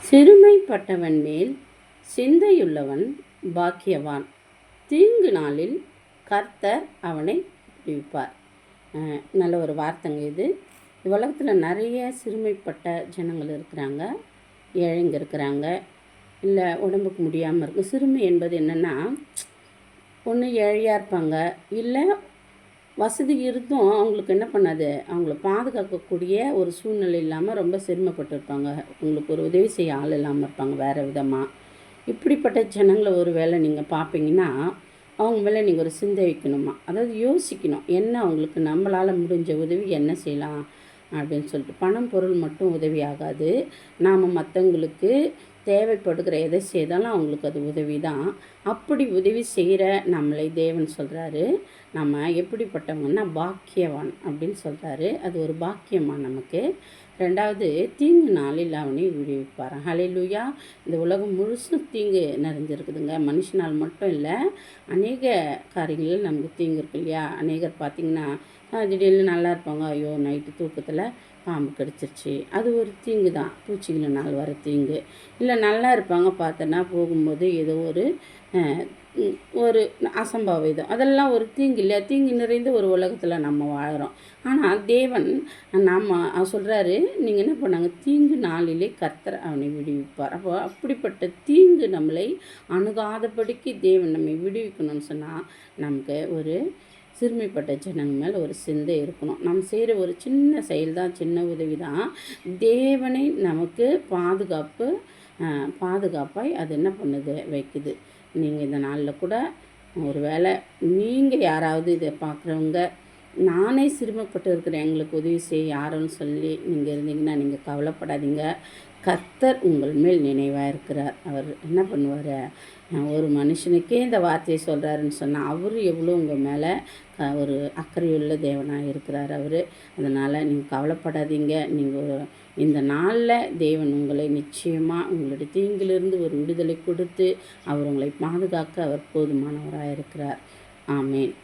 சிறுமைப்பட்டவன் மேல் சிந்தையுள்ளவன் பாக்கியவான். தீங்கு நாளில் கர்த்தர் அவனை விடுவிப்பார். நல்ல ஒரு வார்த்தைங்க இது. உலகத்தில் நிறைய சிறுமைப்பட்ட ஜனங்கள் இருக்கிறாங்க, ஏழைங்க இருக்கிறாங்க, இல்லை உடம்புக்கு முடியாமல் இருக்கும். சிறுமை என்பது என்னென்னா, ஒன்று ஏழையாக இருப்பாங்க, இல்லை வசதி இருந்தும் அவங்களுக்கு என்ன பண்ணாது, அவங்கள பாதுகாக்கக்கூடிய ஒரு சூழ்நிலை இல்லாமல் ரொம்ப சிரமப்பட்டுருப்பாங்க. அவங்களுக்கு ஒரு உதவி செய்ய ஆள் இல்லாமல் இருப்பாங்க வேறு விதமாக. இப்படிப்பட்ட ஜனங்களை ஒரு வேளை நீங்கள் பார்ப்பீங்கன்னா, அவங்க மேலே நீங்கள் ஒரு சிந்தை வைக்கணுமா, அதாவது யோசிக்கணும், என்ன அவங்களுக்கு நம்மளால் முடிஞ்ச உதவி என்ன செய்யலாம் அப்படின்னு சொல்லிட்டு. பணம் பொருள் மட்டும் உதவி ஆகாது. நாம் மற்றவங்களுக்கு தேவைப்படுகிற எதை செய்தாலும் அவங்களுக்கு அது உதவி தான். அப்படி உதவி செய்கிற நம்மளை தேவன் சொல்கிறாரு, நம்ம எப்படிப்பட்டவங்கன்னா பாக்கியவான் அப்படின்னு சொல்கிறாரு. அது ஒரு பாக்கியமாக நமக்கு. ரெண்டாவது, தீங்கு நாளில் அவனை விடுவிப்பார். ஹல்லேலூயா. இந்த உலகம் முழுசும் தீங்கு நிறைஞ்சிருக்குதுங்க. மனுஷனால் மட்டும் இல்லை, அநேக காரியங்களில் நமக்கு தீங்கு இருக்கு இல்லையா. அநேகர் பார்த்திங்கன்னா திடீர்னு நல்லா இருப்பாங்க, ஐயோ நைட்டு தூக்கத்தில் பாம்பு கடிச்சிருச்சு, அது ஒரு தீங்கு தான், பூச்சிகளினால் வர தீங்கு. இல்லை நல்லா இருப்பாங்க, பார்த்தோன்னா போகும்போது ஏதோ ஒரு அசம்பாவிதம், அதெல்லாம் ஒரு தீங்கு இல்லையா. தீங்கு நிறைந்த ஒரு உலகத்தில் நம்ம வாழ்கிறோம். ஆனால் தேவன் சொல்கிறாரு, நீங்கள் என்ன பண்ணாங்க, தீங்கு நாளிலே கர்த்தர் அவனை விடுவிப்பார். அப்போ அப்படிப்பட்ட தீங்கு நம்மளை அணுகாதபடிக்கு தேவன் நம்மை விடுவிக்கணும்னு சொன்னால், நமக்கு ஒரு சிறுமைப்பட்ட ஜனங்க மேலே ஒரு சிந்தை இருக்கணும். நம்ம செய்கிற ஒரு சின்ன செயல் தான், சின்ன உதவி தான், தேவனை நமக்கு பாதுகாப்பாய் அது என்ன பண்ணுது, வைக்குது. நீங்கள் இந்த நாளில் கூட ஒரு வேளை நீங்கள் யாராவது இதை பார்க்குறவங்க, நானே சிரமப்பட்டு இருக்கிறேன், எங்களுக்கு உதவி செய்ய யாருன்னு சொல்லி நீங்கள் இருந்தீங்கன்னா, நீங்கள் கவலைப்படாதீங்க. கர்த்தர் உங்கள் மேல் நினைவாக இருக்கிறார். அவர் என்ன பண்ணுவார், ஒரு மனுஷனுக்கே இந்த வார்த்தையை சொல்கிறாருன்னு சொன்னால், அவர் எவ்வளோ உங்கள் மேலே ஒரு அக்கறையுள்ள தேவனாக இருக்கிறார் அவர். அதனால் நீங்கள் கவலைப்படாதீங்க. நீங்கள் இந்த நாளில் தேவன் உங்களை நிச்சயமாக உங்களுடைய தீங்கிலிருந்து ஒரு விடுதலை கொடுத்து அவர் உங்களை பாதுகாக்க அவர் போதுமானவராக இருக்கிறார். ஆமேன்.